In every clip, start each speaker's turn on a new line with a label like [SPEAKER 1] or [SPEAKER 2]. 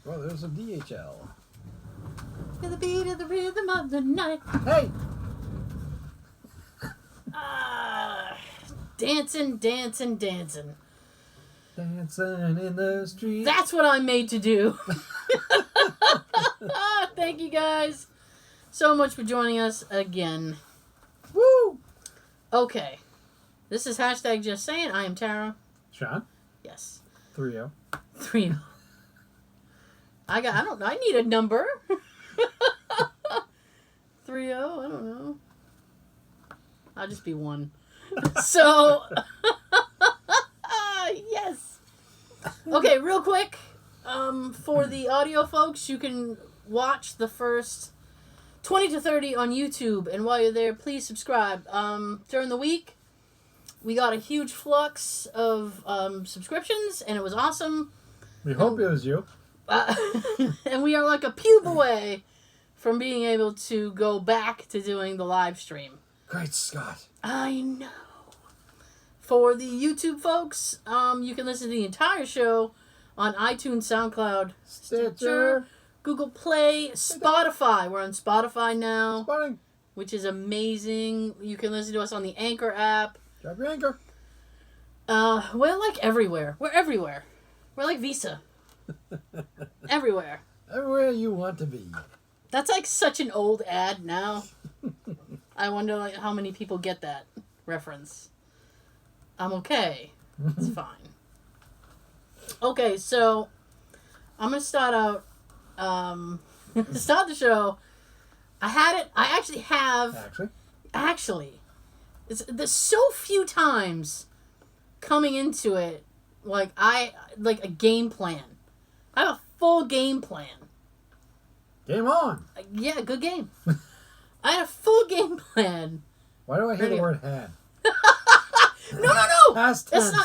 [SPEAKER 1] Well, there's some DHL.
[SPEAKER 2] To the beat of the rhythm of the night.
[SPEAKER 1] Hey!
[SPEAKER 2] Dancing, dancing, dancing.
[SPEAKER 1] Dancing in the street.
[SPEAKER 2] That's what I'm made to do. Thank you guys so much for joining us again.
[SPEAKER 1] Woo!
[SPEAKER 2] Okay. This is hashtag Just Saying. I am Tara.
[SPEAKER 1] Sean?
[SPEAKER 2] Yes.
[SPEAKER 1] 3-0.
[SPEAKER 2] 3. I need a number. 3-0, I don't know. I'll just be 1. So, yes. Okay, real quick. For the audio folks, you can watch the first 20 to 30 on YouTube. And while you're there, please subscribe. During the week, we got a huge flux of subscriptions, and it was awesome.
[SPEAKER 1] We hope it was you.
[SPEAKER 2] And we are like a pube away from being able to go back to doing the live stream.
[SPEAKER 1] Great Scott.
[SPEAKER 2] I know. For the YouTube folks, you can listen to the entire show on iTunes, SoundCloud, Stitcher, Google Play, Spotify. We're on Spotify now,
[SPEAKER 1] Spotting.
[SPEAKER 2] which is amazing. You can listen to us on the Anchor app.
[SPEAKER 1] Drop your anchor.
[SPEAKER 2] We're like everywhere. We're everywhere. We're like Visa. Everywhere.
[SPEAKER 1] Everywhere you want to be.
[SPEAKER 2] That's like such an old ad now. I wonder like how many people get that reference. I'm okay. It's fine. Okay, so I'm gonna start out. To start the show, I actually have. Actually, there's so few times coming into it like a game plan. I have a full game plan.
[SPEAKER 1] Game on.
[SPEAKER 2] Yeah, good game. I had a full game plan.
[SPEAKER 1] Why do I hear the word had?
[SPEAKER 2] No.
[SPEAKER 1] Past tense.
[SPEAKER 2] No,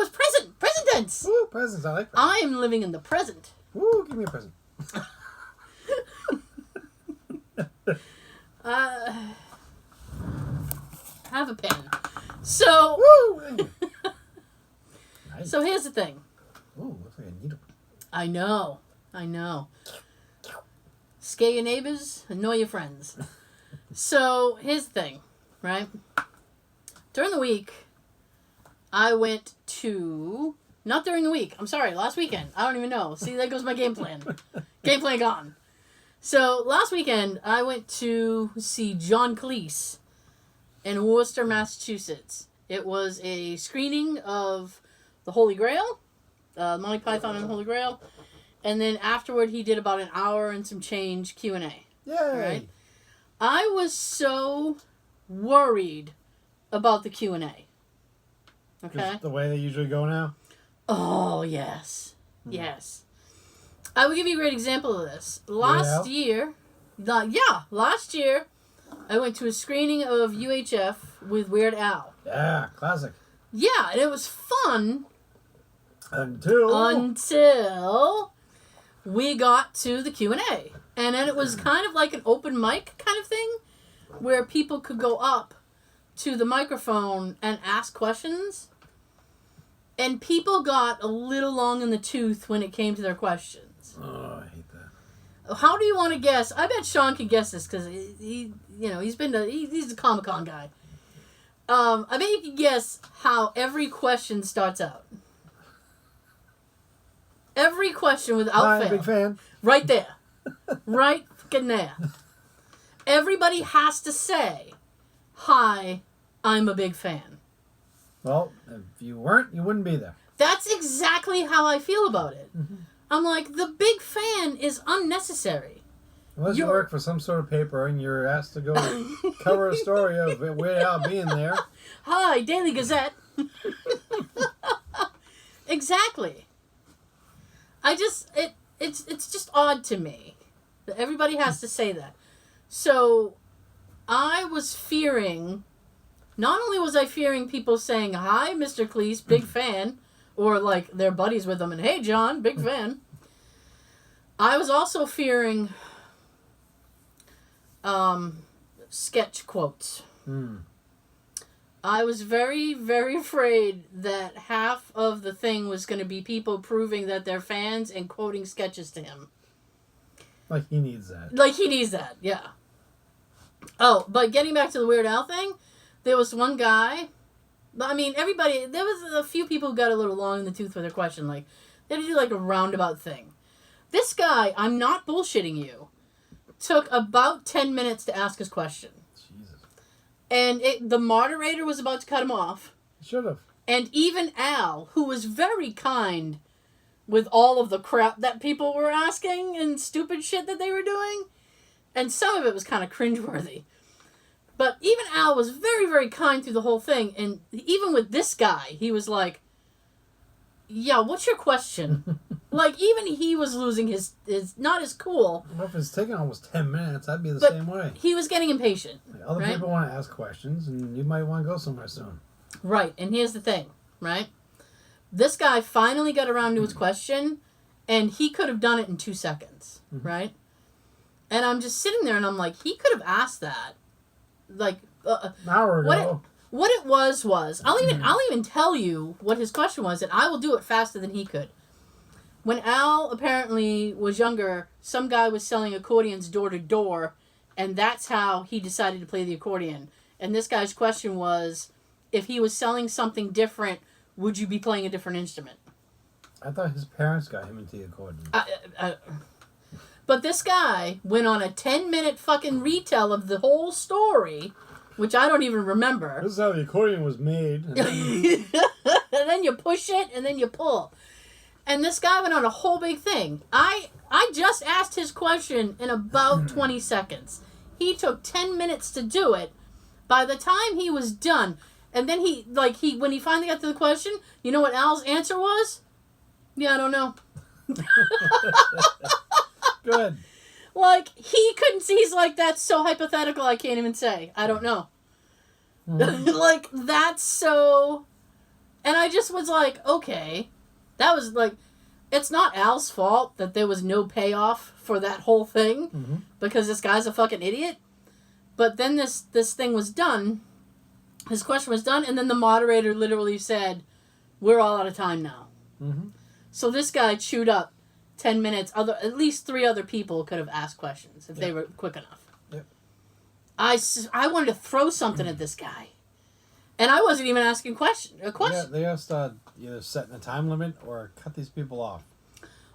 [SPEAKER 2] it's present. Present tense.
[SPEAKER 1] Ooh, presents. I like presents.
[SPEAKER 2] I am living in the present.
[SPEAKER 1] Ooh, give me a present.
[SPEAKER 2] Have a pen. So.
[SPEAKER 1] Woo! Nice.
[SPEAKER 2] So here's the thing.
[SPEAKER 1] Ooh, looks like a needle.
[SPEAKER 2] I know. Scare your neighbors, annoy your friends. So here's the thing, right? During the week, I went to... Not during the week. I'm sorry, last weekend. I don't even know. See, there goes my game plan. Game plan gone. So last weekend, I went to see John Cleese in Worcester, Massachusetts. It was a screening of The Holy Grail, Monty Python and the Holy Grail. And then afterward, he did about an hour and some change Q&A.
[SPEAKER 1] Yay!
[SPEAKER 2] Right? I was so worried about the Q&A. Okay?
[SPEAKER 1] Is the way they usually go now?
[SPEAKER 2] Oh, yes. Yes. I will give you a great example of this. Last year, I went to a screening of UHF with Weird Al.
[SPEAKER 1] Yeah, classic.
[SPEAKER 2] Yeah, and it was fun.
[SPEAKER 1] Until
[SPEAKER 2] we got to the Q&A. And then it was kind of like an open mic kind of thing where people could go up to the microphone and ask questions. And people got a little long in the tooth when it came to their questions.
[SPEAKER 1] Oh, I hate that.
[SPEAKER 2] How do you want to guess? I bet Sean can guess this because he's a Comic-Con guy. I bet you can guess how every question starts out. Every question without fail.
[SPEAKER 1] I'm a big fan.
[SPEAKER 2] Right there. Right fucking there. Everybody has to say, "Hi, I'm a big fan."
[SPEAKER 1] Well, if you weren't, you wouldn't be there.
[SPEAKER 2] That's exactly how I feel about it.
[SPEAKER 1] Mm-hmm.
[SPEAKER 2] I'm like, the big fan is unnecessary.
[SPEAKER 1] Unless you work for some sort of paper and you're asked to go cover a story of Weird Al being there.
[SPEAKER 2] Hi, Daily Gazette. Exactly. It's just odd to me that everybody has to say that. So I was fearing, not only was I fearing people saying, "Hi, Mr. Cleese, big fan," or like they're buddies with them and, "Hey, John, big fan." I was also fearing sketch quotes. I was very, very afraid that half of the thing was going to be people proving that they're fans and quoting sketches to him.
[SPEAKER 1] Like he needs that.
[SPEAKER 2] Like he needs that, yeah. Oh, but getting back to the Weird Al thing, there was one guy. I mean, everybody. There was a few people who got a little long in the tooth with their question. Like they had to do like a roundabout thing. This guy, I'm not bullshitting you, took about 10 minutes to ask his question.
[SPEAKER 1] Jesus.
[SPEAKER 2] And the moderator was about to cut him off.
[SPEAKER 1] Should have.
[SPEAKER 2] And even Al, who was very kind with all of the crap that people were asking and stupid shit that they were doing, and some of it was kind of cringeworthy. But even Al was very, very kind through the whole thing. And even with this guy, he was like, yeah, what's your question? Like, even he was losing his not as cool.
[SPEAKER 1] Well, if it's taking almost 10 minutes, I'd be the
[SPEAKER 2] but
[SPEAKER 1] same way.
[SPEAKER 2] He was getting impatient.
[SPEAKER 1] Like, other
[SPEAKER 2] right?
[SPEAKER 1] people want to ask questions, and you might want to go somewhere soon.
[SPEAKER 2] Right, and here's the thing, right? This guy finally got around to his question, and he could have done it in 2 seconds, right? And I'm just sitting there, and I'm like, he could have asked that, like,
[SPEAKER 1] An hour ago.
[SPEAKER 2] What it was I'll even tell you what his question was, and I will do it faster than he could. When Al apparently was younger, some guy was selling accordions door to door, and that's how he decided to play the accordion. And this guy's question was, if he was selling something different, would you be playing a different instrument?
[SPEAKER 1] I thought his parents got him into the accordion.
[SPEAKER 2] But this guy went on a 10-minute fucking retell of the whole story, which I don't even remember.
[SPEAKER 1] This is how the accordion was made.
[SPEAKER 2] And then you push it, and then you pull. And this guy went on a whole big thing. I just asked his question in about 20 seconds. He took 10 minutes to do it. By the time he was done, and then when he finally got to the question, you know what Al's answer was? Yeah, I don't know.
[SPEAKER 1] Good.
[SPEAKER 2] Like, he couldn't see. He's like, that's so hypothetical, I can't even say. I don't know. Like, that's so... And I just was like, okay. That was like... It's not Al's fault that there was no payoff for that whole thing. Because this guy's a fucking idiot. But then this thing was done. His question was done. And then the moderator literally said, we're all out of time now. So this guy chewed up 10 minutes. At least 3 other people could have asked questions if they were quick enough.
[SPEAKER 1] Yep.
[SPEAKER 2] I wanted to throw something at this guy. And I wasn't even asking a question.
[SPEAKER 1] Yeah, they gotta start either setting a time limit or cut these people off.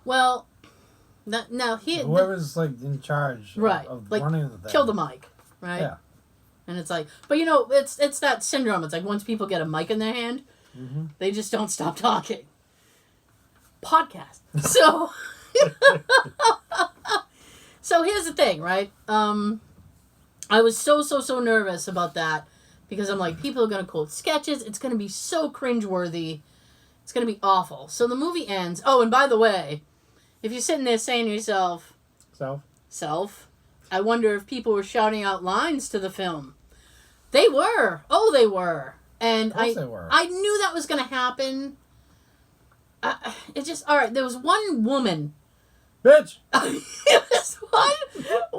[SPEAKER 2] Well,
[SPEAKER 1] whoever's like in charge of like, running the thing.
[SPEAKER 2] Kill the mic, right? Yeah. And it's like, but you know, it's that syndrome. It's like once people get a mic in their hand, they just don't stop talking. Podcast. So, so here's the thing, right? I was so nervous about that because I'm like, people are going to quote sketches. It's going to be so cringeworthy. It's going to be awful. So the movie ends. Oh, and by the way, if you're sitting there saying to yourself, Self, I wonder if people were shouting out lines to the film. They were. Oh, they were. And
[SPEAKER 1] they were.
[SPEAKER 2] I knew that was going to happen. It just, all right, there was one woman.
[SPEAKER 1] Bitch!
[SPEAKER 2] It was one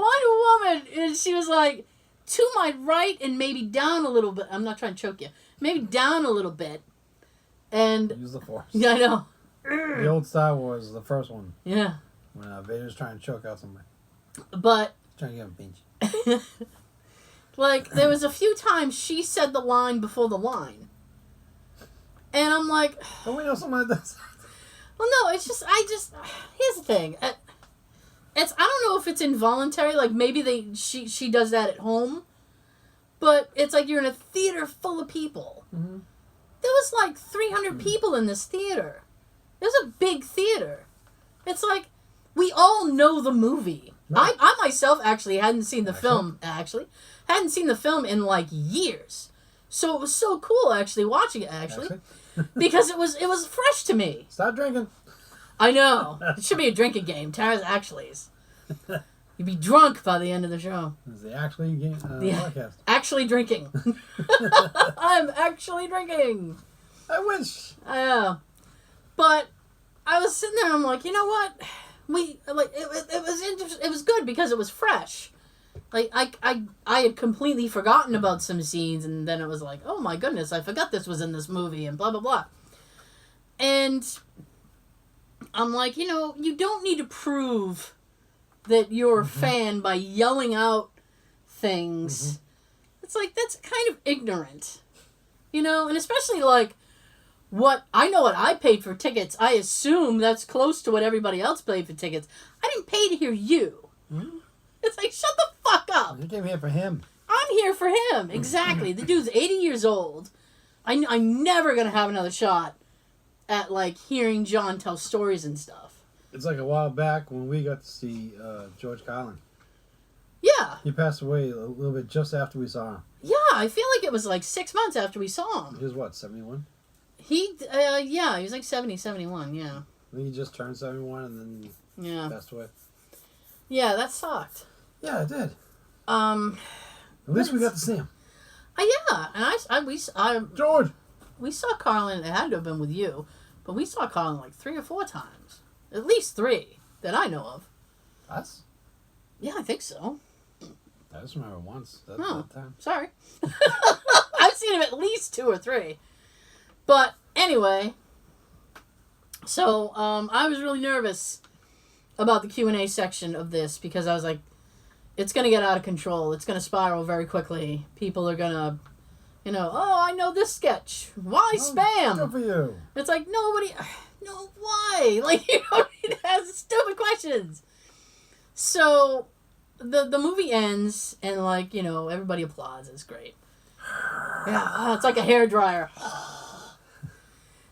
[SPEAKER 2] woman, and she was like, to my right and maybe down a little bit. I'm not trying to choke you. Maybe down a little bit. And
[SPEAKER 1] use the Force.
[SPEAKER 2] Yeah, I know.
[SPEAKER 1] The old Star Wars, the first one.
[SPEAKER 2] Yeah.
[SPEAKER 1] When Vader's trying to choke out somebody.
[SPEAKER 2] But...
[SPEAKER 1] Trying to give him a pinch.
[SPEAKER 2] Like, there was a few times she said the line before the line. And I'm like...
[SPEAKER 1] Don't we know someone that does?
[SPEAKER 2] Well, no, it's just... Here's the thing. I don't know if it's involuntary. Like, maybe she does that at home. But it's like you're in a theater full of people.
[SPEAKER 1] Mm-hmm.
[SPEAKER 2] There was like 300 people in this theater. It was a big theater. It's like, we all know the movie. Right. I myself actually hadn't seen the film, hadn't seen the film in like years. So it was so cool actually watching it because it was fresh to me.
[SPEAKER 1] Stop drinking.
[SPEAKER 2] I know. It should be a drinking game. Tara's Actuallys. You'd be drunk by the end of the show.
[SPEAKER 1] It's the Actually game podcast.
[SPEAKER 2] Actually drinking. I'm actually drinking.
[SPEAKER 1] I wish.
[SPEAKER 2] I know. But I was sitting there and I'm like, you know what? It was interesting. It was good because it was fresh. Like, I had completely forgotten about some scenes, and then it was like, oh my goodness, I forgot this was in this movie, and blah, blah, blah. And I'm like, you know, you don't need to prove that you're a fan by yelling out things. It's like, that's kind of ignorant. You know, and especially like, what I paid for tickets. I assume that's close to what everybody else paid for tickets. I didn't pay to hear you. It's like, shut the fuck up.
[SPEAKER 1] You came here for him.
[SPEAKER 2] I'm here for him. Exactly. The dude's 80 years old. I'm never going to have another shot at, like, hearing John tell stories and stuff.
[SPEAKER 1] It's like a while back when we got to see George Carlin.
[SPEAKER 2] Yeah.
[SPEAKER 1] He passed away a little bit just after we saw him.
[SPEAKER 2] Yeah, I feel like it was like 6 months after we saw him.
[SPEAKER 1] He was what, 71?
[SPEAKER 2] He was like 70, 71, yeah.
[SPEAKER 1] I think he just turned 71 and then passed away.
[SPEAKER 2] Yeah, that sucked.
[SPEAKER 1] Yeah, it did.
[SPEAKER 2] At
[SPEAKER 1] least we got to see him.
[SPEAKER 2] Yeah, and
[SPEAKER 1] George!
[SPEAKER 2] We saw Carlin, it had to have been with you, but we saw Carlin like 3 or 4 times. At least 3 that I know of.
[SPEAKER 1] Us?
[SPEAKER 2] Yeah, I think so.
[SPEAKER 1] I just remember once. That time.
[SPEAKER 2] Sorry. I've seen him at least 2 or 3. But anyway, so I was really nervous about the Q&A section of this because I was like, it's going to get out of control. It's going to spiral very quickly. People are going to, you know, oh, I know this sketch. Why spam?
[SPEAKER 1] Good for you.
[SPEAKER 2] It's like, nobody, no, why? Like, you don't need to ask stupid questions. So the movie ends and, like, you know, everybody applauds. It's great. Yeah, it's like a hairdryer.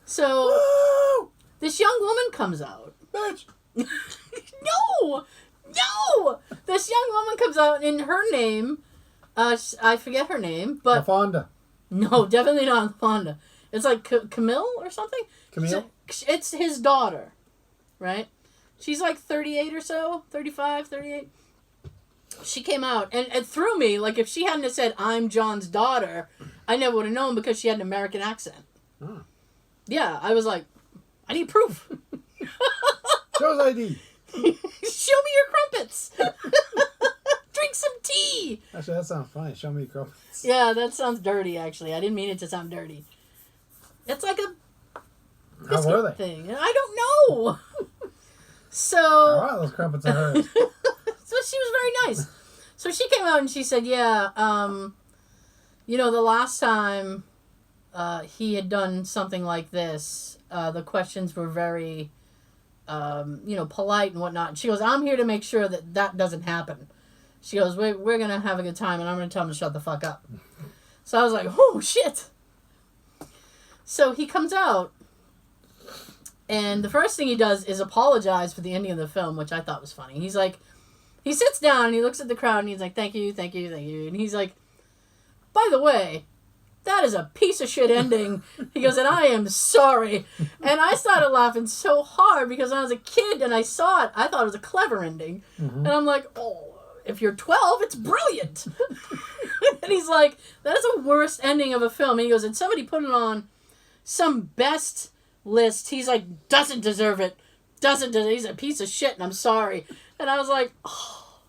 [SPEAKER 2] So
[SPEAKER 1] Woo!
[SPEAKER 2] this young woman comes out.
[SPEAKER 1] Bitch!
[SPEAKER 2] No! This young woman comes out, and her name, I forget her name, but...
[SPEAKER 1] LaFonda.
[SPEAKER 2] No, definitely not LaFonda. It's like Camille or something?
[SPEAKER 1] Camille?
[SPEAKER 2] It's his daughter, right? She's like 38 or so, 35, 38. She came out, and it threw me, like if she hadn't have said, I'm John's daughter, I never would have known because she had an American accent.
[SPEAKER 1] Oh.
[SPEAKER 2] Yeah, I was like, I need proof.
[SPEAKER 1] Show's ID.
[SPEAKER 2] Show me your crumpets. Drink some tea.
[SPEAKER 1] Actually, that sounds funny. Show me your crumpets.
[SPEAKER 2] Yeah, that sounds dirty, actually. I didn't mean it to sound dirty. It's like a
[SPEAKER 1] How were they?
[SPEAKER 2] thing. I don't know. So...
[SPEAKER 1] All right, those crumpets are hers.
[SPEAKER 2] So she was very nice. So she came out and she said, yeah, you know, the last time he had done something like this, the questions were very, you know, polite and whatnot. She goes, I'm here to make sure that that doesn't happen. She goes, we're going to have a good time, and I'm going to tell him to shut the fuck up. So I was like, oh, shit. So he comes out, and the first thing he does is apologize for the ending of the film, which I thought was funny. He's like, he sits down, and he looks at the crowd, and he's like, thank you, thank you, thank you. And he's like, by the way, that is a piece of shit ending. He goes, and I am sorry. And I started laughing so hard because when I was a kid and I saw it, I thought it was a clever ending. And I'm like, oh, if you're 12, it's brilliant. And he's like, that is the worst ending of a film. And he goes, and somebody put it on some best list. He's like, doesn't deserve it. He's a piece of shit, and I'm sorry. And I was like, oh,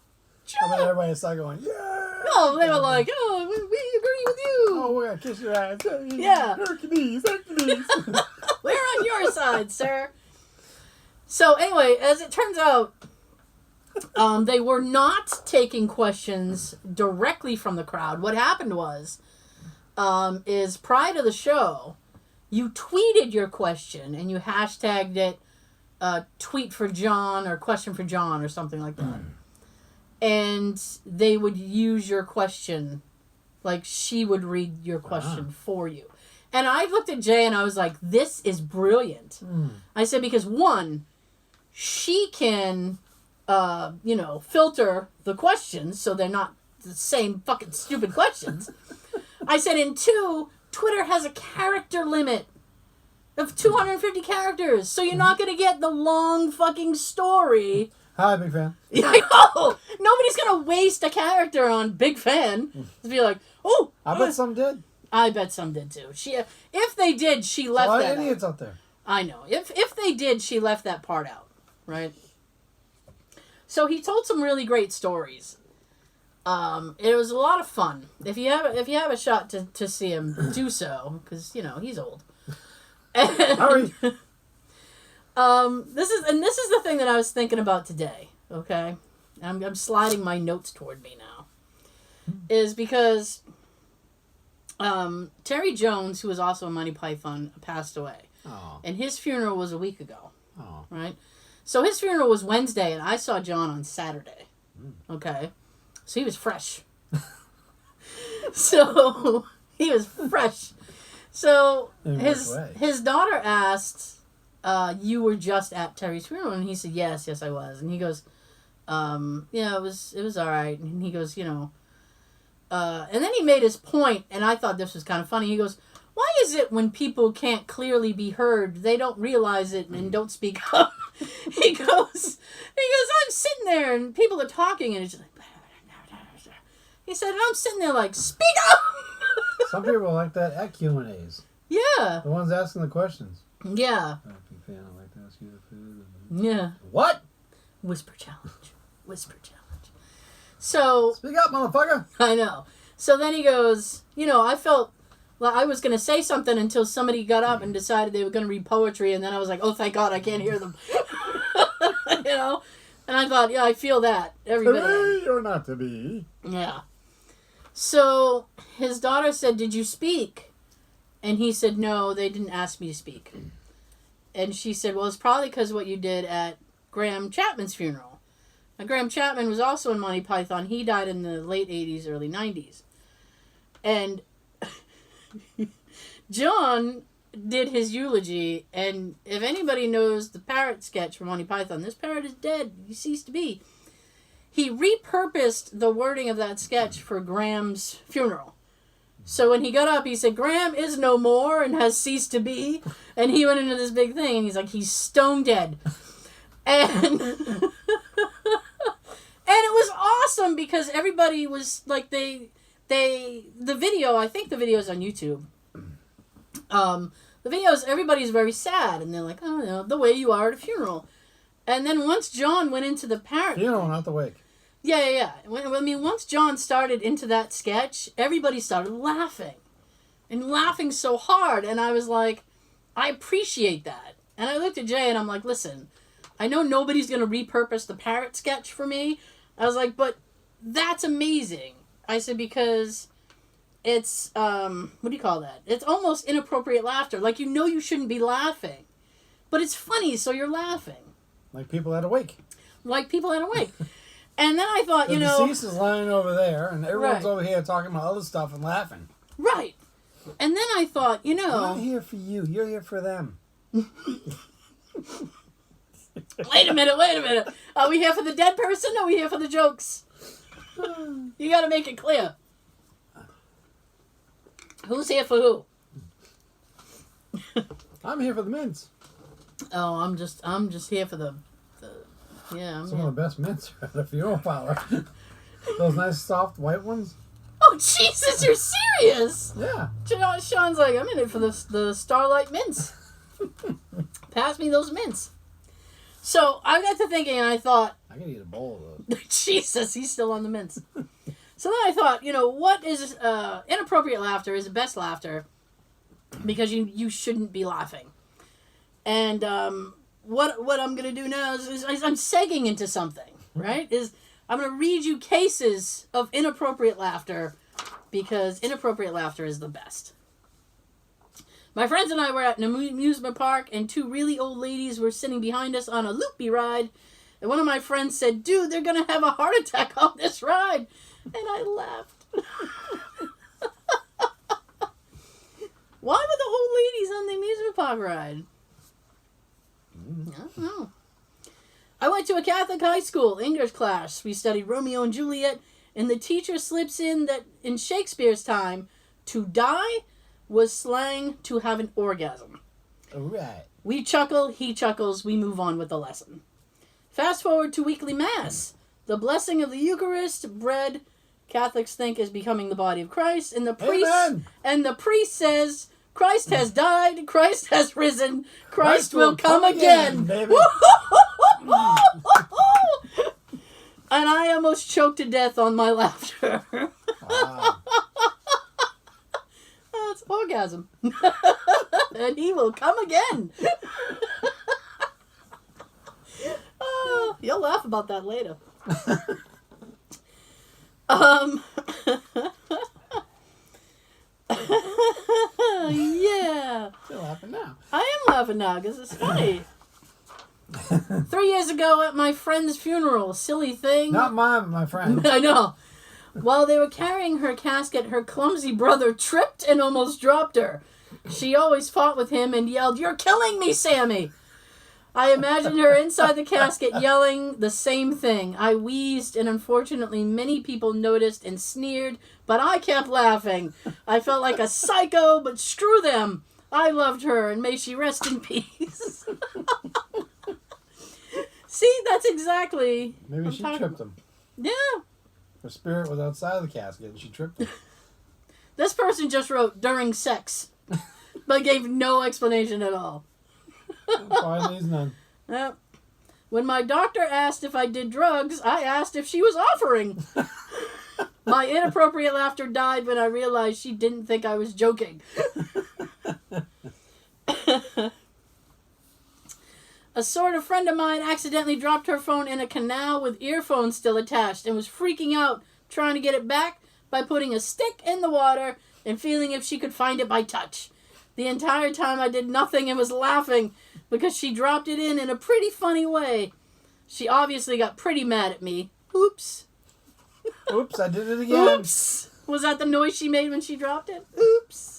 [SPEAKER 2] John.
[SPEAKER 1] I mean, everybody started going, yeah.
[SPEAKER 2] No, they were like, oh, we agree with you.
[SPEAKER 1] Oh, we're going to kiss your ass.
[SPEAKER 2] Yeah.
[SPEAKER 1] Hercules.
[SPEAKER 2] We're on your side, sir. So anyway, as it turns out, they were not taking questions directly from the crowd. What happened was, is prior to the show, you tweeted your question and you hashtagged it tweet for John or question for John or something like that. And they would use your question, like she would read your question for you. And I looked at Jay and I was like, this is brilliant. I said, because one, she can, you know, filter the questions so they're not the same fucking stupid questions. I said, and two, Twitter has a character limit of 250 characters, so you're not going to get the long fucking story.
[SPEAKER 1] Hi, big fan.
[SPEAKER 2] Yeah, I know. Nobody's going to waste a character on big fan. To be like, oh.
[SPEAKER 1] I bet some did.
[SPEAKER 2] I bet some did too. If they did, she left that out.
[SPEAKER 1] A lot of idiots out there.
[SPEAKER 2] I know. If they did, she left that part out, right? So he told some really great stories. It was a lot of fun. If you have a shot to see him, do so, because he's old. And,
[SPEAKER 1] Hurry.
[SPEAKER 2] this is the thing that I was thinking about today. Okay, I'm sliding my notes toward me now, is because Terry Jones, who was also a Monty Python, passed away, and his funeral was a week ago. Right, so his funeral was Wednesday, and I saw John on Saturday. Okay, so he was fresh. So he was fresh. So his daughter asked, "You were just at Terry's funeral?" And he said, "Yes, I was." And he goes, "Yeah, it was all right." And he goes, and then he made his point, and I thought this was kind of funny. He goes, "Why is it when people can't clearly be heard, they don't realize it and don't speak up?" He goes, "I'm sitting there and people are talking and it's just like," he said, and I'm sitting there like, "Speak up!"
[SPEAKER 1] Some people are like that at Q&As.
[SPEAKER 2] Yeah.
[SPEAKER 1] The ones asking the questions.
[SPEAKER 2] Yeah.
[SPEAKER 1] I'd like to ask you the food.
[SPEAKER 2] Yeah.
[SPEAKER 1] What?
[SPEAKER 2] Whisper challenge. So.
[SPEAKER 1] Speak up, motherfucker.
[SPEAKER 2] I know. So then he goes, I felt like I was going to say something until somebody got up and decided they were going to read poetry. And then I was like, oh, thank God I can't hear them. And I thought, yeah, I feel that every
[SPEAKER 1] To
[SPEAKER 2] minute.
[SPEAKER 1] be or not to be.
[SPEAKER 2] Yeah. So his daughter said, "Did you speak?" And he said, "No, they didn't ask me to speak." And she said, "Well, it's probably because of what you did at Graham Chapman's funeral." Now, Graham Chapman was also in Monty Python. He died in the late 80s, early 90s. And John did his eulogy, and if anybody knows the parrot sketch from Monty Python, this parrot is dead. He ceased to be. He repurposed the wording of that sketch for Graham's funeral. So when he got up, he said, "Graham is no more and has ceased to be." And he went into this big thing, and he's like, he's stone dead. And and it was awesome because everybody was like, the video, I think the video's on YouTube. The videos, everybody's very sad, and they're like, "Oh, the way you are at a funeral." And then once John went into the parrot...
[SPEAKER 1] Funeral, not the wake.
[SPEAKER 2] Yeah. Once John started into that sketch, everybody started laughing. And laughing so hard. And I was like, I appreciate that. And I looked at Jay and I'm like, listen, I know nobody's going to repurpose the parrot sketch for me. I was like, but that's amazing. I said, because it's, what do you call that? It's almost inappropriate laughter. Like, you shouldn't be laughing. But it's funny, so you're laughing.
[SPEAKER 1] Like people at a wake.
[SPEAKER 2] And then I thought,
[SPEAKER 1] the deceased is lying over there, and everyone's over here talking about other stuff and laughing.
[SPEAKER 2] Right. And then I thought,
[SPEAKER 1] I'm not here for you. You're here for them.
[SPEAKER 2] Wait a minute. Are we here for the dead person, or are we here for the jokes? You got to make it clear. Who's here for who?
[SPEAKER 1] I'm here for the mints.
[SPEAKER 2] Oh, I'm just here for the
[SPEAKER 1] Some of the best mints are at a funeral parlor. Those nice soft white ones.
[SPEAKER 2] Oh Jesus, you're serious?
[SPEAKER 1] Yeah.
[SPEAKER 2] Sean's like, I'm in it for the Starlight mints. Pass me those mints. So I got to thinking, and I thought,
[SPEAKER 1] I can eat a bowl of those.
[SPEAKER 2] Jesus, he's still on the mints. So then I thought, what is inappropriate laughter is the best laughter because you shouldn't be laughing. And what I'm going to do now is I'm segging into something, right? I'm going to read you cases of inappropriate laughter because inappropriate laughter is the best. My friends and I were at an amusement park, and two really old ladies were sitting behind us on a loopy ride. And one of my friends said, "Dude, they're going to have a heart attack on this ride." And I laughed. Why were the old ladies on the amusement park ride? I don't know. I went to a Catholic high school English class. We studied Romeo and Juliet, and the teacher slips in that in Shakespeare's time, to die was slang to have an orgasm.
[SPEAKER 1] All right.
[SPEAKER 2] We chuckle, he chuckles, we move on with the lesson. Fast forward to weekly mass. The blessing of the Eucharist, bread, Catholics think is becoming the body of Christ, and the priest says, "Christ has died, Christ has risen, Christ will come again."
[SPEAKER 1] Baby.
[SPEAKER 2] And I am almost choked to death on my laughter.
[SPEAKER 1] Wow.
[SPEAKER 2] That's orgasm. And he will come again. Oh, you'll laugh about that later. Yeah.
[SPEAKER 1] You're laughing now.
[SPEAKER 2] I am laughing now because it's funny. 3 years ago at my friend's funeral, silly thing.
[SPEAKER 1] Not mine, my friend.
[SPEAKER 2] I know. While they were carrying her casket, her clumsy brother tripped and almost dropped her. She always fought with him and yelled, "You're killing me, Sammy!" I imagined her inside the casket yelling the same thing. I wheezed, and unfortunately many people noticed and sneered, but I kept laughing. I felt like a psycho, but screw them. I loved her, and may she rest in peace. See, that's exactly...
[SPEAKER 1] Maybe she tripped him.
[SPEAKER 2] Yeah.
[SPEAKER 1] Her spirit was outside of the casket and she tripped him.
[SPEAKER 2] This person just wrote, during sex, but gave no explanation at all.
[SPEAKER 1] Fine needs none.
[SPEAKER 2] Yep. When my doctor asked if I did drugs, I asked if she was offering. My inappropriate laughter died when I realized she didn't think I was joking. A sort of friend of mine accidentally dropped her phone in a canal with earphones still attached and was freaking out trying to get it back by putting a stick in the water and feeling if she could find it by touch. The entire time I did nothing and was laughing because she dropped it in a pretty funny way. She obviously got pretty mad at me. Oops.
[SPEAKER 1] Oops, I did it again.
[SPEAKER 2] Oops. Was that the noise she made when she dropped it? Oops.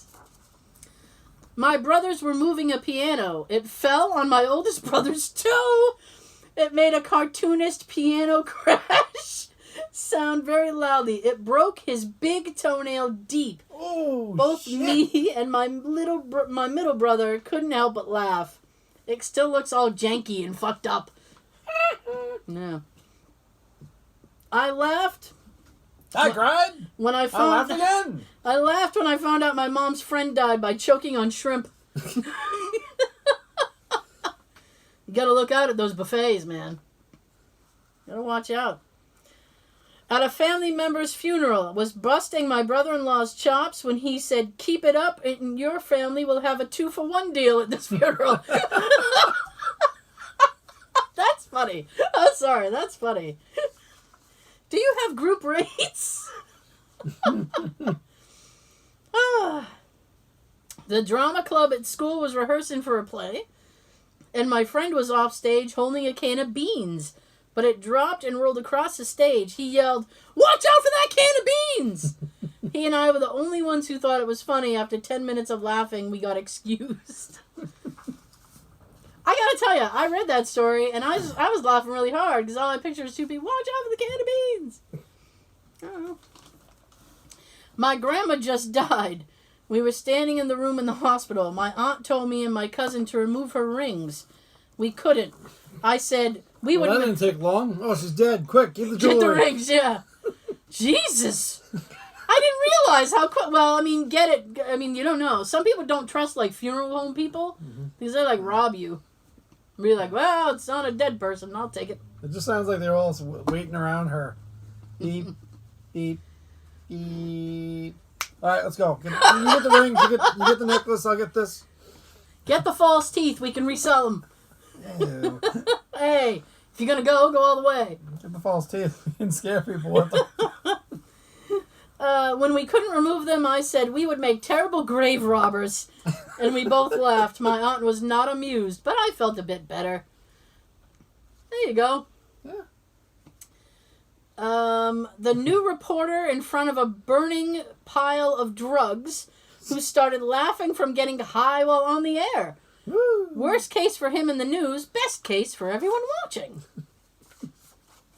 [SPEAKER 2] My brothers were moving a piano. It fell on my oldest brother's toe. It made a cartoonist piano crash sound very loudly. It broke his big toenail deep.
[SPEAKER 1] Oh,
[SPEAKER 2] Both
[SPEAKER 1] shit.
[SPEAKER 2] me and my middle brother couldn't help but laugh. It still looks all janky and fucked up. No. I laughed.
[SPEAKER 1] I cried.
[SPEAKER 2] When I
[SPEAKER 1] laughed again.
[SPEAKER 2] I laughed when I found out my mom's friend died by choking on shrimp. You gotta look out at those buffets, man. Gotta watch out. At a family member's funeral, was busting my brother-in-law's chops when he said, "Keep it up and your family will have a 2-for-1 deal at this funeral." That's funny. I'm sorry, that's funny. Do you have group rates? The drama club at school was rehearsing for a play, and my friend was off stage holding a can of beans, but it dropped and rolled across the stage. He yelled, "Watch out for that can of beans!" He and I were the only ones who thought it was funny. After 10 minutes of laughing, we got excused. I gotta tell you, I read that story, and I was laughing really hard, because all I pictured was two people, "Watch out for the can of beans!" I don't know. My grandma just died. We were standing in the room in the hospital. My aunt told me and my cousin to remove her rings. We couldn't. I said,
[SPEAKER 1] That didn't take long. Oh, she's dead. Quick, give the jewelry.
[SPEAKER 2] Get the rings, yeah. Jesus. I didn't realize how quick. Well, I mean, get it. I mean, you don't know. Some people don't trust, like, funeral home people, because they, like, rob you. Be like, well, it's not a dead person. I'll take it.
[SPEAKER 1] It just sounds like they're all waiting around her. Beep, beep, beep. All right, let's go. You get the rings. You get the necklace. I'll get this.
[SPEAKER 2] Get the false teeth. We can resell them.
[SPEAKER 1] Ew.
[SPEAKER 2] Hey, if you're going to go all the way.
[SPEAKER 1] Get the false teeth. You can scare people with them.
[SPEAKER 2] When we couldn't remove them, I said we would make terrible grave robbers. And we both laughed. My aunt was not amused, but I felt a bit better. There you go.
[SPEAKER 1] Yeah.
[SPEAKER 2] The new reporter in front of a burning pile of drugs who started laughing from getting high while on the air.
[SPEAKER 1] Woo.
[SPEAKER 2] Worst case for him in the news, best case for everyone watching.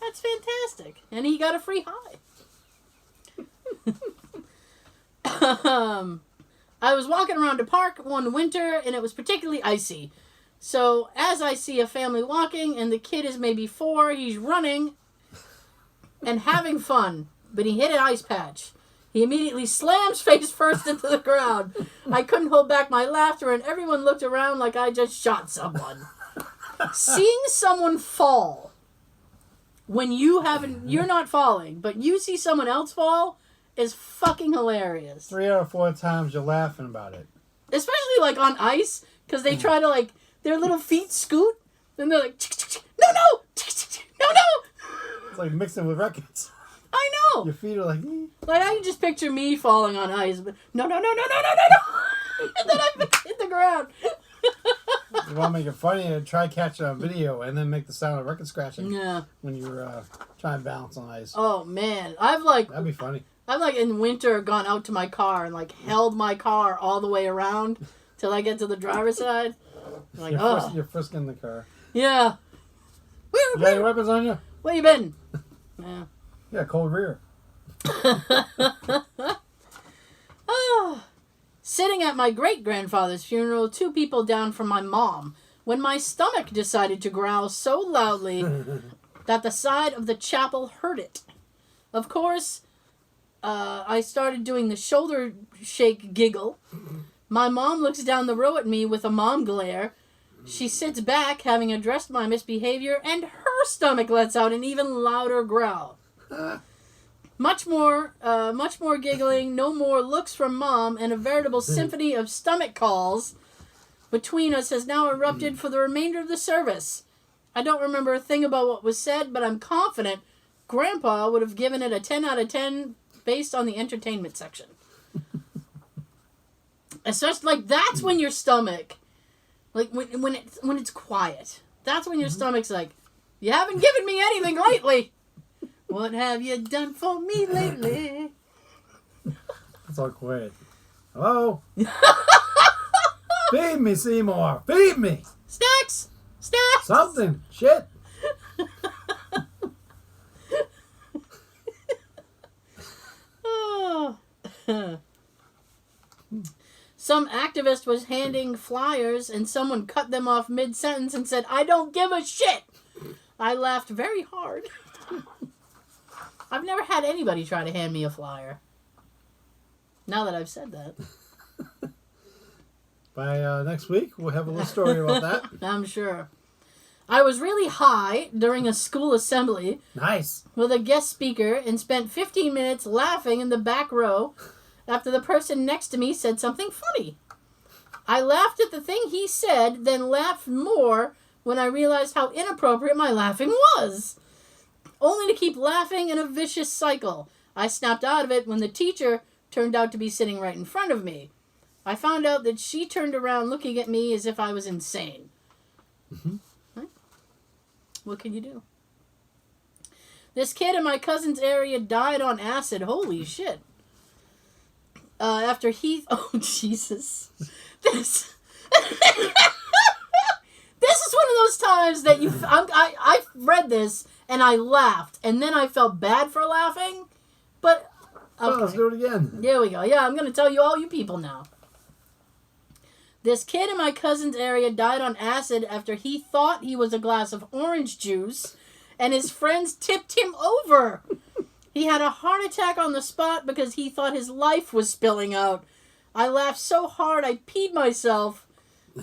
[SPEAKER 2] That's fantastic. And he got a free high. I was walking around a park one winter and it was particularly icy. So as I see a family walking and the kid is maybe 4, he's running and having fun, but he hit an ice patch. He immediately slams face first into the ground. I couldn't hold back my laughter and everyone looked around like I just shot someone. Seeing someone fall when you're not falling, but you see someone else fall is fucking hilarious.
[SPEAKER 1] 3 out of 4 times you're laughing about it.
[SPEAKER 2] Especially like on ice, because they try to like their little feet scoot, and they're like, no, no, no, no.
[SPEAKER 1] It's like mixing with records.
[SPEAKER 2] I know.
[SPEAKER 1] Your feet are like.
[SPEAKER 2] Like I can just picture me falling on ice, but no, no, no, no, no, no, no, no, and then I hit the ground.
[SPEAKER 1] You want to make it funny? Try catch a video and then make the sound of record scratching.
[SPEAKER 2] Yeah.
[SPEAKER 1] When you're trying to balance on ice.
[SPEAKER 2] Oh man,
[SPEAKER 1] That'd be funny.
[SPEAKER 2] I've like in winter gone out to my car and like held my car all the way around till I get to the driver's side. I'm like,
[SPEAKER 1] you're frisking the car.
[SPEAKER 2] Yeah.
[SPEAKER 1] You got your weapons on you?
[SPEAKER 2] Where you been? Yeah.
[SPEAKER 1] Yeah, cold rear.
[SPEAKER 2] Oh. Sitting at my great-grandfather's funeral, 2 people down from my mom, when my stomach decided to growl so loudly that the side of the chapel heard it. Of course, I started doing the shoulder shake giggle. My mom looks down the row at me with a mom glare. She sits back, having addressed my misbehavior, and her stomach lets out an even louder growl. Much more giggling, no more looks from Mom, and a veritable symphony of stomach calls between us has now erupted for the remainder of the service. I don't remember a thing about what was said, but I'm confident Grandpa would have given it a 10 out of 10 based on the entertainment section. It's just like, that's when your stomach, like when it's quiet, that's when your stomach's like, you haven't given me anything lately. What have you done for me lately?
[SPEAKER 1] It's all quiet. Hello? Feed me, Seymour. Feed me.
[SPEAKER 2] Snacks. Snacks.
[SPEAKER 1] Something. Shit.
[SPEAKER 2] Oh. Some activist was handing flyers and someone cut them off mid-sentence and said, "I don't give a shit." I laughed very hard. I've never had anybody try to hand me a flyer. Now that I've said that.
[SPEAKER 1] By next week, we'll have a little story about that.
[SPEAKER 2] I'm sure. I was really high during a school assembly.
[SPEAKER 1] Nice.
[SPEAKER 2] With a guest speaker and spent 15 minutes laughing in the back row after the person next to me said something funny. I laughed at the thing he said, then laughed more when I realized how inappropriate my laughing was. Only to keep laughing in a vicious cycle. I snapped out of it when the teacher turned out to be sitting right in front of me. I found out that she turned around looking at me as if I was insane.
[SPEAKER 1] Mm-hmm.
[SPEAKER 2] Right? What can you do? This kid in my cousin's area died on acid. Holy shit. After he... Oh, Jesus. This... This is one of those times that I read this and I laughed, and then I felt bad for laughing, but... Okay.
[SPEAKER 1] Oh, let's do it again.
[SPEAKER 2] There we go. Yeah, I'm going to tell you all you people now. This kid in my cousin's area died on acid after he thought he was a glass of orange juice, and his friends tipped him over. He had a heart attack on the spot because he thought his life was spilling out. I laughed so hard I peed myself.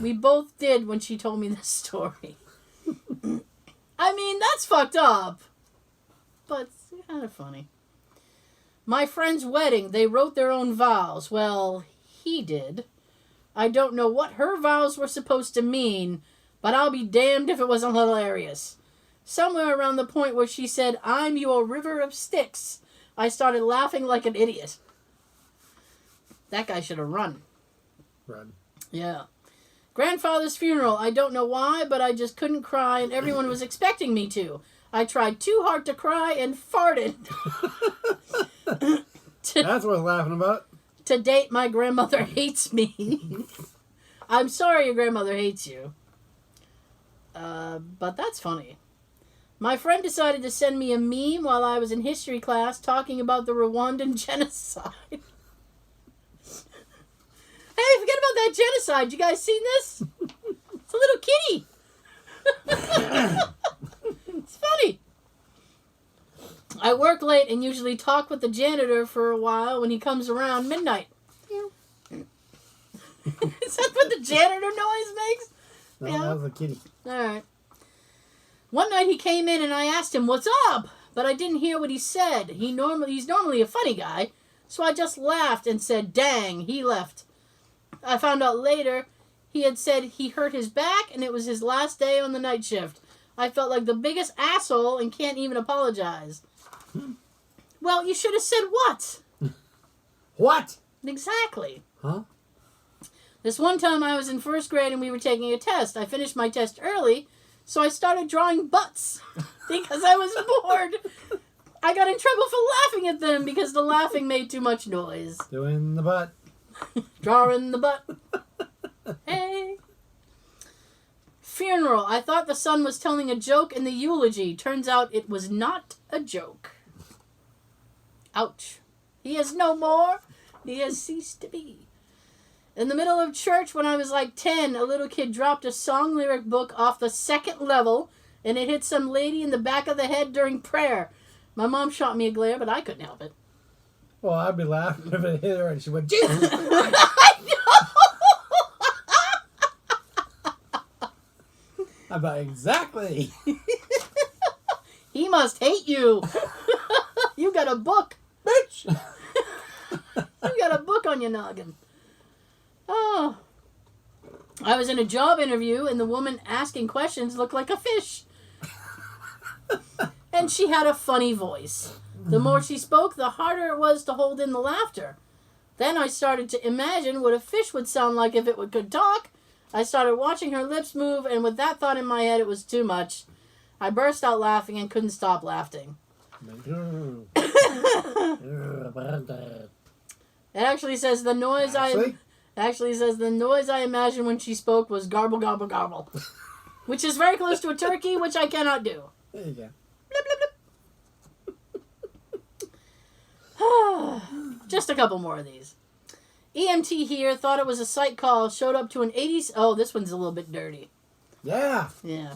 [SPEAKER 2] We both did when she told me this story. I mean, that's fucked up. But it's kind of funny. My friend's wedding, they wrote their own vows. Well, he did. I don't know what her vows were supposed to mean, but I'll be damned if it wasn't hilarious. Somewhere around the point where she said, "I'm your river of sticks," I started laughing like an idiot. That guy should have run.
[SPEAKER 1] Run.
[SPEAKER 2] Yeah. Grandfather's funeral. I don't know why, but I just couldn't cry, and everyone was expecting me to. I tried too hard to cry and farted.
[SPEAKER 1] That's what I was laughing about.
[SPEAKER 2] To date, my grandmother hates me. I'm sorry your grandmother hates you. But that's funny. My friend decided to send me a meme while I was in history class talking about the Rwandan genocide. Hey, forget about that genocide. You guys seen this? It's a little kitty. It's funny. I work late and usually talk with the janitor for a while when he comes around midnight. Is that what the janitor noise makes?
[SPEAKER 1] No,
[SPEAKER 2] Yeah.
[SPEAKER 1] that was a kitty.
[SPEAKER 2] Alright. One night he came in and I asked him, "What's up?" But I didn't hear what he said. He's normally a funny guy, so I just laughed and said, "Dang," he left. I found out later he had said he hurt his back and it was his last day on the night shift. I felt like the biggest asshole and can't even apologize. Well, you should have said what?
[SPEAKER 1] What?
[SPEAKER 2] Exactly.
[SPEAKER 1] Huh?
[SPEAKER 2] This one time I was in first grade and we were taking a test. I finished my test early, so I started drawing butts because I was bored. I got in trouble for laughing at them because the laughing made too much noise.
[SPEAKER 1] Doing the butt.
[SPEAKER 2] Drawing the butt. Hey. Funeral. I thought the son was telling a joke in the eulogy. Turns out it was not a joke. Ouch. He is no more. He has ceased to be. In the middle of church when I was like 10, a little kid dropped a song lyric book off the second level and it hit some lady in the back of the head during prayer. My mom shot me a glare, but I couldn't help it.
[SPEAKER 1] Well, I'd be laughing if it hit her and she went, Jesus!
[SPEAKER 2] I know!
[SPEAKER 1] I'm like, exactly.
[SPEAKER 2] He must hate you. You got a book.
[SPEAKER 1] Bitch!
[SPEAKER 2] You got a book on your noggin. Oh. I was in a job interview and the woman asking questions looked like a fish. And she had a funny voice. The more she spoke, the harder it was to hold in the laughter. Then I started to imagine what a fish would sound like if it could talk. I started watching her lips move, and with that thought in my head, it was too much. I burst out laughing and couldn't stop laughing. It actually says the noise the noise I imagined when she spoke was garble, garble, garble. Which is very close to a turkey, which I cannot do.
[SPEAKER 1] There you go.
[SPEAKER 2] Blip, blip, blip. Just a couple more of these. EMT here thought it was a psych call, showed up to an 80s... Oh, this one's a little bit dirty.
[SPEAKER 1] Yeah.
[SPEAKER 2] Yeah.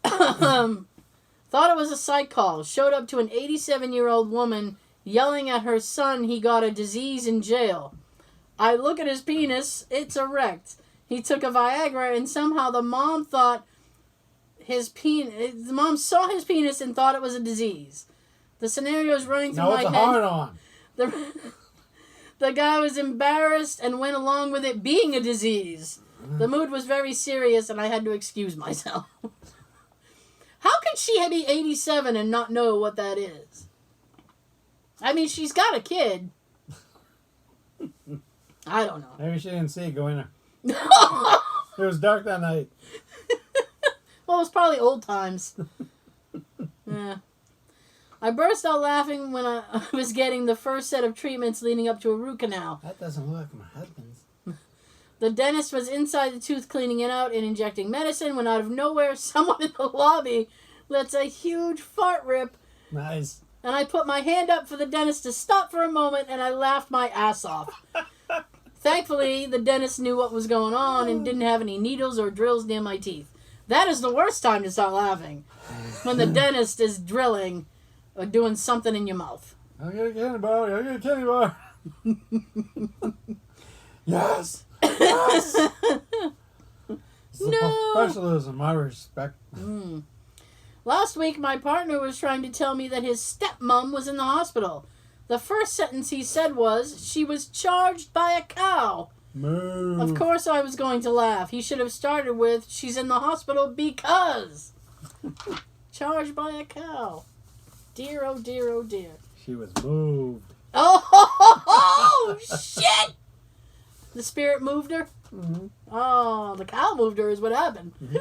[SPEAKER 2] Thought it was a psych call, showed up to an 87-year-old woman yelling at her son he got a disease in jail. I look at his penis, it's erect. He took a Viagra and somehow the mom thought the mom saw his penis and thought it was a disease. The scenario is running through my head.
[SPEAKER 1] No, it's a hard-on.
[SPEAKER 2] The guy was embarrassed and went along with it being a disease. The mood was very serious and I had to excuse myself. How can she be 87 and not know what that is? I mean, she's got a kid. I don't know.
[SPEAKER 1] Maybe she didn't see it go in her. It was dark that night.
[SPEAKER 2] Well, it was probably old times. Yeah. I burst out laughing when I was getting the first set of treatments leading up to a root canal.
[SPEAKER 1] That doesn't look like my husband's.
[SPEAKER 2] The dentist was inside the tooth cleaning it out and injecting medicine when out of nowhere someone in the lobby lets a huge fart rip.
[SPEAKER 1] Nice.
[SPEAKER 2] And I put my hand up for the dentist to stop for a moment and I laughed my ass off. Thankfully, the dentist knew what was going on and didn't have any needles or drills near my teeth. That is the worst time to start laughing. When the dentist is drilling or doing something in your mouth.
[SPEAKER 1] I'll get a candy bar. I'll get a candy bar. Yes. Yes. It's the professionalism I respect.
[SPEAKER 2] Last week, my partner was trying to tell me that his stepmom was in the hospital. The first sentence he said was, she was charged by a cow.
[SPEAKER 1] Move.
[SPEAKER 2] Of course I was going to laugh. He should have started with, she's in the hospital because. Charged by a cow. Dear, oh dear, oh dear.
[SPEAKER 1] She was moved.
[SPEAKER 2] Oh, shit! The spirit moved her?
[SPEAKER 1] Mm-hmm.
[SPEAKER 2] Oh, the cow moved her is what happened.
[SPEAKER 1] Mm-hmm.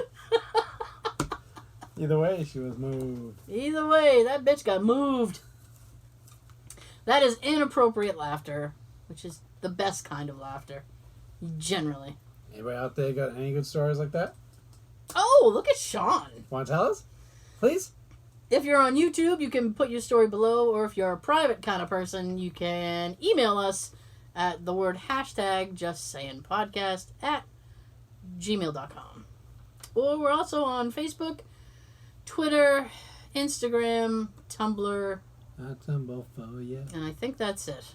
[SPEAKER 1] Either way, she was moved.
[SPEAKER 2] Either way, that bitch got moved. That is inappropriate laughter, which is the best kind of laughter, generally.
[SPEAKER 1] Anybody out there got any good stories like that?
[SPEAKER 2] Oh, look at Sean.
[SPEAKER 1] Want to tell us? Please?
[SPEAKER 2] If you're on YouTube, you can put your story below, or if you're a private kind of person, you can email us at the word #JustSayinPodcast@gmail.com. Or we're also on Facebook, Twitter, Instagram, Tumblr.
[SPEAKER 1] I tumble for you.
[SPEAKER 2] And I think that's it.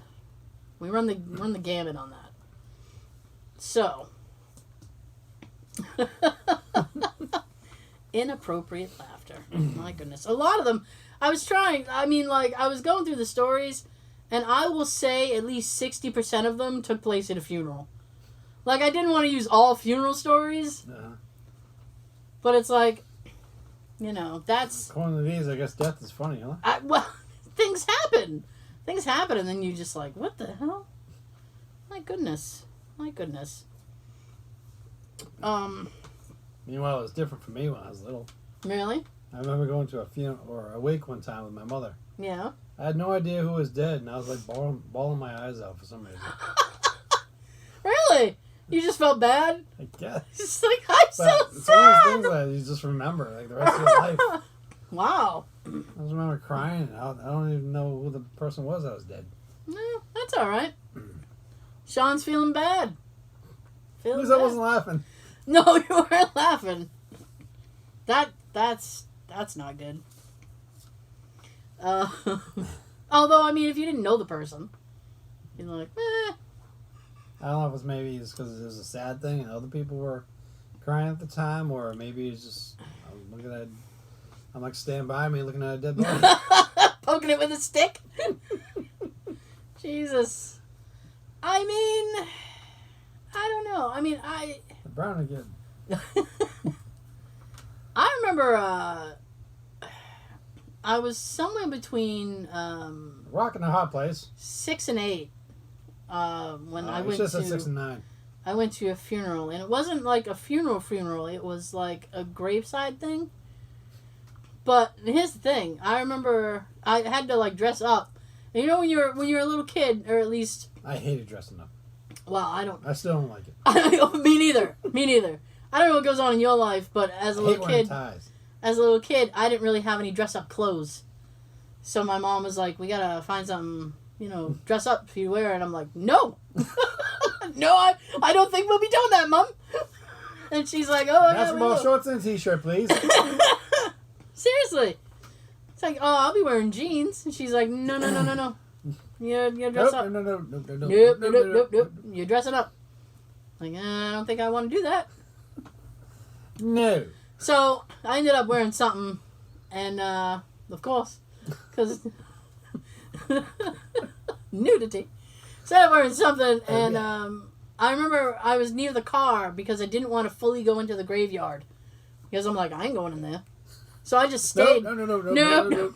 [SPEAKER 2] We run the gamut on that. So, Inappropriate laughter. My goodness. A lot of them, I was trying, I mean, like, I was going through the stories, and I will say at least 60% of them took place at a funeral. Like, I didn't want to use all funeral stories, but it's like, you know, that's...
[SPEAKER 1] According to these, I guess death is funny, huh?
[SPEAKER 2] Well, things happen. Things happen, and then you just like, what the hell? My goodness. My goodness.
[SPEAKER 1] Meanwhile, it was different for me when I was little.
[SPEAKER 2] Really?
[SPEAKER 1] I remember going to a funeral or a wake one time with my mother.
[SPEAKER 2] Yeah.
[SPEAKER 1] I had no idea who was dead, and I was like bawling my eyes out for some reason.
[SPEAKER 2] Really? You just felt bad?
[SPEAKER 1] I guess.
[SPEAKER 2] It's like, I'm so
[SPEAKER 1] It's
[SPEAKER 2] sad.
[SPEAKER 1] one of those things that you just remember, like the rest of your life.
[SPEAKER 2] Wow.
[SPEAKER 1] I just remember crying. I don't even know who the person was that was dead.
[SPEAKER 2] No, that's all right. Sean's feeling bad.
[SPEAKER 1] At least I wasn't laughing.
[SPEAKER 2] No, you weren't laughing. That's not good. Although, I mean, if you didn't know the person, you're like, eh.
[SPEAKER 1] I don't know if it's maybe it's because it was a sad thing and other people were crying at the time, or maybe it's just I'm looking at. I'm like standing by me looking at a dead body.
[SPEAKER 2] Poking it with a stick? Jesus. I mean, I don't know. I mean,
[SPEAKER 1] The brown again.
[SPEAKER 2] I remember I was somewhere between
[SPEAKER 1] Rock in a hot place.
[SPEAKER 2] 6 and 8 when I
[SPEAKER 1] It's
[SPEAKER 2] went
[SPEAKER 1] just
[SPEAKER 2] to
[SPEAKER 1] at 6 and 9.
[SPEAKER 2] I went to a funeral, and it wasn't like a funeral. It was like a graveside thing. But here's the thing: I remember I had to like dress up. And you know when you're a little kid, or at least
[SPEAKER 1] I hated dressing up.
[SPEAKER 2] well, I don't.
[SPEAKER 1] I still don't like it.
[SPEAKER 2] Me neither. Me neither. I don't know what goes on in your life, but as a
[SPEAKER 1] I hate
[SPEAKER 2] little
[SPEAKER 1] wearing
[SPEAKER 2] kid,
[SPEAKER 1] ties.
[SPEAKER 2] I didn't really have any dress up clothes. So my mom was like, "We gotta find something, you know, dress up for you to wear." And I'm like, "No, no, I don't think we'll be doing that, Mom." And she's like, "Oh, yeah, we
[SPEAKER 1] Basketball
[SPEAKER 2] will."
[SPEAKER 1] shorts and a t-shirt, please.
[SPEAKER 2] Seriously, it's like, "Oh, I'll be wearing jeans." And she's like, "No. You dress up." Nope. You're dressing up. Like, I don't think I want to do that.
[SPEAKER 1] No.
[SPEAKER 2] So I ended up wearing something, and of course, because nudity. So I ended up wearing something, and I remember I was near the car because I didn't want to fully go into the graveyard because I'm like, I ain't going in there. So I just stayed. No.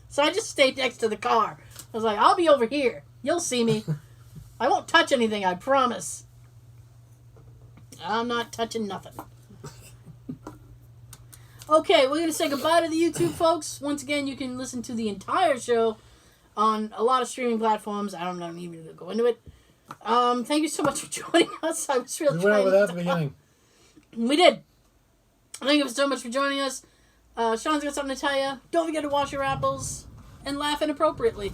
[SPEAKER 2] So I just stayed next to the car. I was like, I'll be over here. You'll see me. I won't touch anything, I promise. I'm not touching nothing. Okay, we're going to say goodbye to the YouTube folks. Once again, you can listen to the entire show on a lot of streaming platforms. I don't even go into it. Thank you so much for joining us. I was really
[SPEAKER 1] We went over that at the beginning.
[SPEAKER 2] We did. Thank you so much for joining us. Sean's got something to tell you. Don't forget to wash your apples and laugh inappropriately.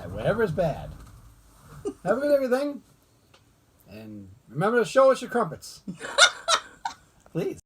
[SPEAKER 1] Whatever is bad. Have a good everything. And remember to show us your crumpets. Please.